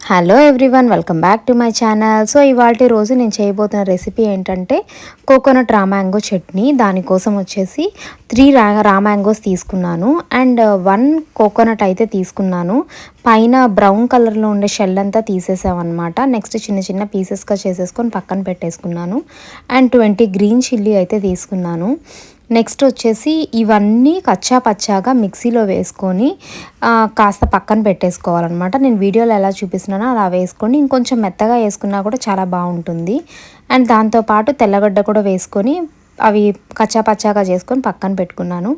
Hello everyone, welcome back to my channel. So ఇవాళ రోజు నేను చేయబోతున్న రెసిపీ ఏంటంటే కోకోనట్ రా మ్యాంగో చట్నీ. దానికోసం వచ్చేసి 3 రా మ్యాంగోస్ తీసుకున్నాను అండ్ 1 కోకోనట్ అయితే తీసుకున్నాను. పైన బ్రౌన్ కలర్లో ఉండే షెల్ అంతా తీసేసామన్నమాట. నెక్స్ట్ చిన్న చిన్న పీసెస్గా చేసేసుకొని పక్కన పెట్టేసుకున్నాను. అండ్ 20 గ్రీన్ చిల్లీ అయితే తీసుకున్నాను. నెక్స్ట్ వచ్చేసి ఇవన్నీ కచ్చా పచ్చాగా మిక్సీలో వేసుకొని కాస్త పక్కన పెట్టేసుకోవాలన్నమాట. నేను వీడియోలో ఎలా చూపిస్తున్నానో అలా వేసుకొని ఇంకొంచెం మెత్తగా వేసుకున్నా కూడా చాలా బాగుంటుంది. అండ్ దాంతోపాటు తెల్లగడ్డ కూడా వేసుకొని అవి కచ్చా పచ్చాగా చేసుకొని పక్కన పెట్టుకున్నాను.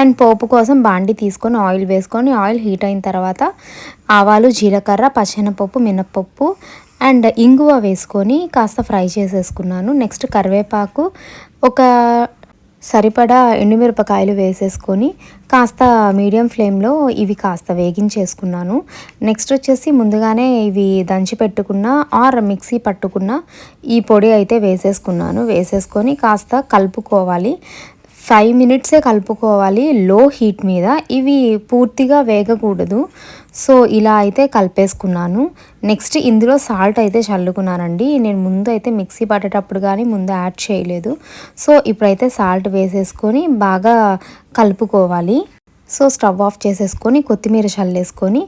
అండ్ పోపు కోసం బాండి తీసుకొని ఆయిల్ వేసుకొని ఆయిల్ హీట్ అయిన తర్వాత ఆవాలు, జీలకర్ర, పచ్చెనపప్పు, మినప్పప్పు అండ్ ఇంగువ వేసుకొని కాస్త ఫ్రై చేసేసుకున్నాను. నెక్స్ట్ కరివేపాకు, ఒక సరిపడా ఎండుమిరపకాయలు వేసేసుకొని కాస్త మీడియం ఫ్లేమ్లో ఇవి కాస్త వేగించేసుకున్నాను. నెక్స్ట్ వచ్చేసి ముందుగానే ఇవి దంచి పెట్టుకున్న ఆర్ మిక్సీ పట్టుకున్న ఈ పొడి అయితే వేసేసుకొని కాస్త కలుపుకోవాలి. 5 మినిట్సే కలుపుకోవాలి లో హీట్ మీద. ఇవి పూర్తిగా వేగకూడదు. సో ఇలా అయితే కలిపేసుకున్నాను. నెక్స్ట్ ఇందులో సాల్ట్ అయితే చల్లుకున్నానండి. నేను ముందు అయితే మిక్సీ పట్టేటప్పుడు కానీ ముందు యాడ్ చేయలేదు. సో ఇప్పుడైతే సాల్ట్ వేసేసుకొని బాగా కలుపుకోవాలి. సో స్టవ్ ఆఫ్ చేసేసుకొని కొత్తిమీర చల్లేసుకొని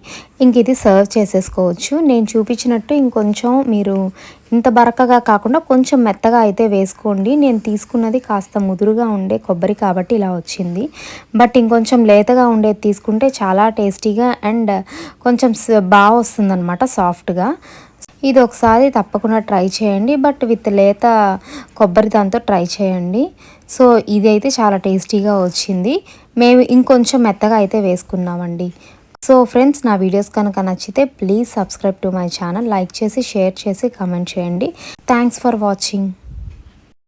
ఇంక ఇది సర్వ్ చేసేసుకోవచ్చు. నేను చూపించినట్టు ఇంకొంచెం మీరు ఇంత బరకగా కాకుండా కొంచెం మెత్తగా అయితే వేసుకోండి. నేను తీసుకున్నది కాస్త ముదురుగా ఉండే కొబ్బరి కాబట్టి ఇలా వచ్చింది. బట్ ఇంకొంచెం లేతగా ఉండేది తీసుకుంటే చాలా టేస్టీగా అండ్ కొంచెం బాగా వస్తుందన్నమాట, సాఫ్ట్గా. ఇది ఒకసారి తప్పకుండా ట్రై చేయండి, బట్ విత్ లేత కొబ్బరి దాంతో ట్రై చేయండి. సో ఇది అయితే చాలా టేస్టీగా వచ్చింది. మేము ఇంకొంచెం మెత్తగా అయితే వేసుకున్నామండి. సో ఫ్రెండ్స్, నా వీడియోస్ కనుక నచ్చితే please subscribe to my channel. Like చేసి, షేర్ చేసి, కామెంట్ చేయండి. Thanks for watching.